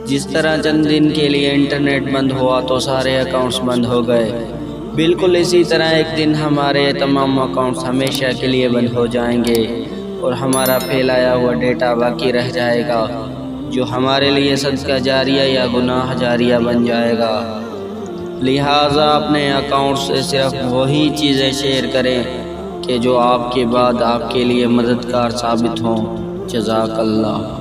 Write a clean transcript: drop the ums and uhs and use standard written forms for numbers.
जिस तरह चंद दिन के लिए इंटरनेट बंद हुआ तो सारे अकाउंट्स बंद हो गए, बिल्कुल इसी तरह एक दिन हमारे तमाम अकाउंट्स हमेशा के लिए बंद हो जाएंगे और हमारा फैलाया हुआ डेटा बाकी रह जाएगा, जो हमारे लिए सदका जारिया या गुनाह जारिया बन जाएगा। लिहाजा अपने अकाउंट से सिर्फ वही चीज़ें शेयर करें कि जो आपके बाद आपके लिए मददगार साबित हों। जज़ाकल्लाह।